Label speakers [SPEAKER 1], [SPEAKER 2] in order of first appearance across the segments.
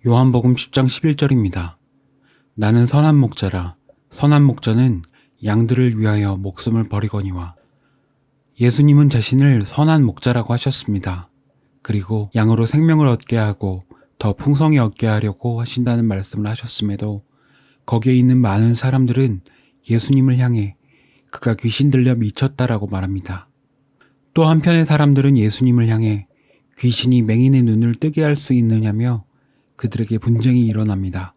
[SPEAKER 1] 요한복음 10장 11절입니다. 나는 선한 목자라. 선한 목자는 양들을 위하여 목숨을 버리거니와. 예수님은 자신을 선한 목자라고 하셨습니다. 그리고 양으로 생명을 얻게 하고 더 풍성히 얻게 하려고 하신다는 말씀을 하셨음에도 거기에 있는 많은 사람들은 예수님을 향해 그가 귀신 들려 미쳤다라고 말합니다. 또 한편의 사람들은 예수님을 향해 귀신이 맹인의 눈을 뜨게 할 수 있느냐며 그들에게 분쟁이 일어납니다.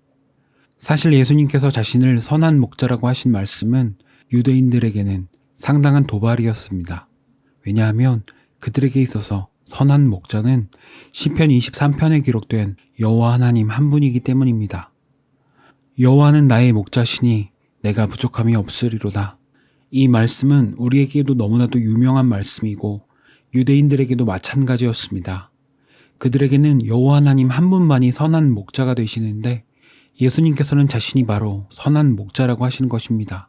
[SPEAKER 1] 사실 예수님께서 자신을 선한 목자라고 하신 말씀은 유대인들에게는 상당한 도발이었습니다. 왜냐하면 그들에게 있어서 선한 목자는 시편 23편에 기록된 여호와 하나님 한 분이기 때문입니다. 여호와는 나의 목자시니 내가 부족함이 없으리로다. 이 말씀은 우리에게도 너무나도 유명한 말씀이고 유대인들에게도 마찬가지였습니다. 그들에게는 여호와 하나님 한 분만이 선한 목자가 되시는데 예수님께서는 자신이 바로 선한 목자라고 하시는 것입니다.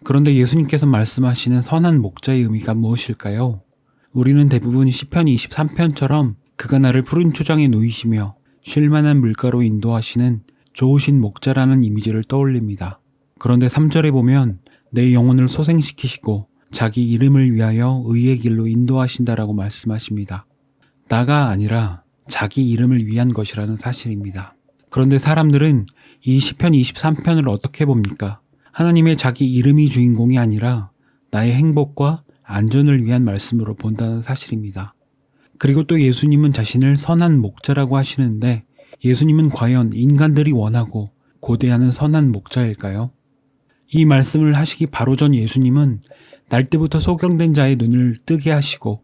[SPEAKER 1] 그런데 예수님께서 말씀하시는 선한 목자의 의미가 무엇일까요? 우리는 대부분 시편 23편처럼 그가 나를 푸른 초장에 누이시며 쉴만한 물가로 인도하시는 좋으신 목자라는 이미지를 떠올립니다. 그런데 3절에 보면 내 영혼을 소생시키시고 자기 이름을 위하여 의의 길로 인도하신다라고 말씀하십니다. 나가 아니라 자기 이름을 위한 것이라는 사실입니다. 그런데 사람들은 이 시편 23편을 어떻게 봅니까? 하나님의 자기 이름이 주인공이 아니라 나의 행복과 안전을 위한 말씀으로 본다는 사실입니다. 그리고 또 예수님은 자신을 선한 목자라고 하시는데 예수님은 과연 인간들이 원하고 고대하는 선한 목자일까요? 이 말씀을 하시기 바로 전 예수님은 날 때부터 소경된 자의 눈을 뜨게 하시고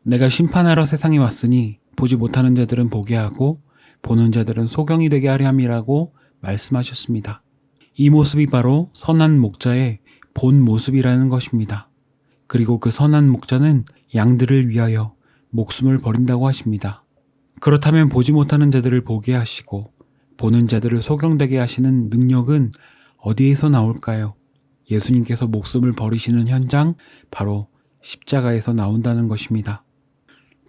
[SPEAKER 1] 내가 심판하러 세상에 왔으니 보지 못하는 자들은 보게 하고 보는 자들은 소경이 되게 하려 함이라고 말씀하셨습니다. 이 모습이 바로 선한 목자의 본 모습이라는 것입니다. 그리고 그 선한 목자는 양들을 위하여 목숨을 버린다고 하십니다. 그렇다면 보지 못하는 자들을 보게 하시고 보는 자들을 소경되게 하시는 능력은 어디에서 나올까요? 예수님께서 목숨을 버리시는 현장, 바로 십자가에서 나온다는 것입니다.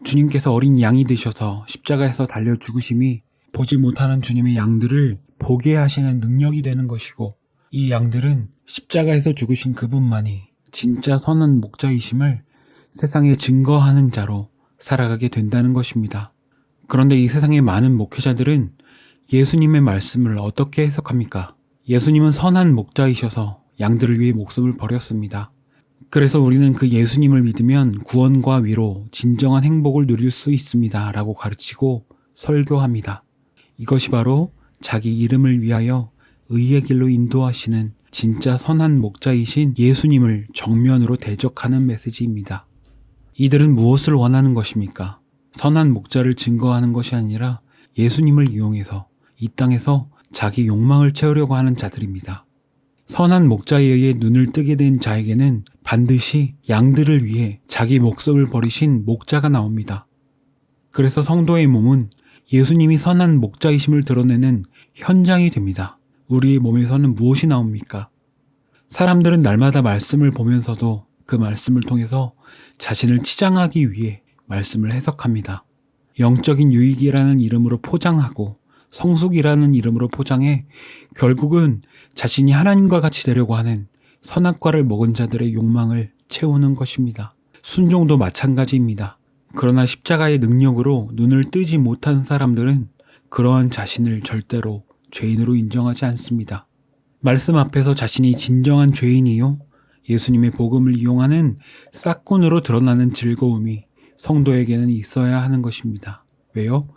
[SPEAKER 1] 주님께서 어린 양이 되셔서 십자가에서 달려 죽으심이 보지 못하는 주님의 양들을 보게 하시는 능력이 되는 것이고 이 양들은 십자가에서 죽으신 그분만이 진짜 선한 목자이심을 세상에 증거하는 자로 살아가게 된다는 것입니다. 그런데 이 세상의 많은 목회자들은 예수님의 말씀을 어떻게 해석합니까? 예수님은 선한 목자이셔서 양들을 위해 목숨을 버렸습니다. 그래서 우리는 그 예수님을 믿으면 구원과 위로, 진정한 행복을 누릴 수 있습니다 라고 가르치고 설교합니다. 이것이 바로 자기 이름을 위하여 의의 길로 인도하시는 진짜 선한 목자이신 예수님을 정면으로 대적하는 메시지입니다. 이들은 무엇을 원하는 것입니까? 선한 목자를 증거하는 것이 아니라 예수님을 이용해서 이 땅에서 자기 욕망을 채우려고 하는 자들입니다. 선한 목자에 의해 눈을 뜨게 된 자에게는 반드시 양들을 위해 자기 목숨을 버리신 목자가 나옵니다. 그래서 성도의 몸은 예수님이 선한 목자이심을 드러내는 현장이 됩니다. 우리의 몸에서는 무엇이 나옵니까? 사람들은 날마다 말씀을 보면서도 그 말씀을 통해서 자신을 치장하기 위해 말씀을 해석합니다. 영적인 유익이라는 이름으로 포장하고 성숙이라는 이름으로 포장해 결국은 자신이 하나님과 같이 되려고 하는 선악과를 먹은 자들의 욕망을 채우는 것입니다. 순종도 마찬가지입니다. 그러나 십자가의 능력으로 눈을 뜨지 못한 사람들은 그러한 자신을 절대로 죄인으로 인정하지 않습니다. 말씀 앞에서 자신이 진정한 죄인이요 예수님의 복음을 이용하는 싹군으로 드러나는 즐거움이 성도에게는 있어야 하는 것입니다. 왜요?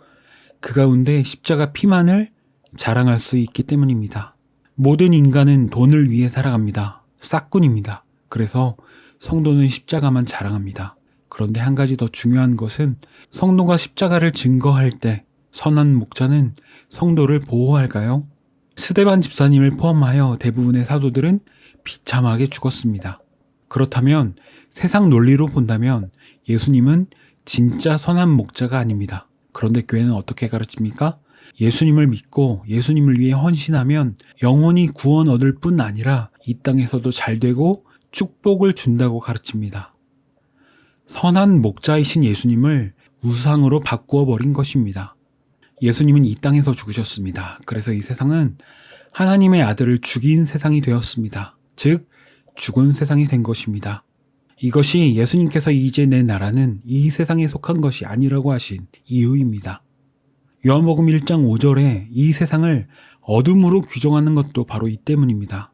[SPEAKER 1] 그 가운데 십자가 피만을 자랑할 수 있기 때문입니다. 모든 인간은 돈을 위해 살아갑니다. 싹군입니다. 그래서 성도는 십자가만 자랑합니다. 그런데 한 가지 더 중요한 것은 성도가 십자가를 증거할 때 선한 목자는 성도를 보호할까요? 스데반 집사님을 포함하여 대부분의 사도들은 비참하게 죽었습니다. 그렇다면 세상 논리로 본다면 예수님은 진짜 선한 목자가 아닙니다. 그런데 교회는 어떻게 가르칩니까? 예수님을 믿고 예수님을 위해 헌신하면 영혼이 구원 얻을 뿐 아니라 이 땅에서도 잘 되고 축복을 준다고 가르칩니다. 선한 목자이신 예수님을 우상으로 바꾸어 버린 것입니다. 예수님은 이 땅에서 죽으셨습니다. 그래서 이 세상은 하나님의 아들을 죽인 세상이 되었습니다. 즉, 죽은 세상이 된 것입니다. 이것이 예수님께서 이제 내 나라는 이 세상에 속한 것이 아니라고 하신 이유입니다. 요한복음 1장 5절에 이 세상을 어둠으로 규정하는 것도 바로 이 때문입니다.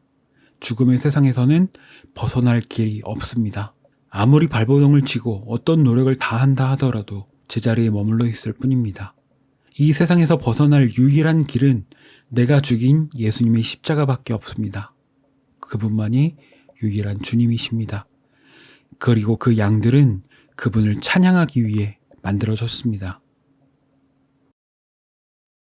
[SPEAKER 1] 죽음의 세상에서는 벗어날 길이 없습니다. 아무리 발버둥을 치고 어떤 노력을 다한다 하더라도 제자리에 머물러 있을 뿐입니다. 이 세상에서 벗어날 유일한 길은 내가 죽인 예수님의 십자가밖에 없습니다. 그분만이 유일한 주님이십니다. 그리고 그 양들은 그분을 찬양하기 위해 만들어졌습니다.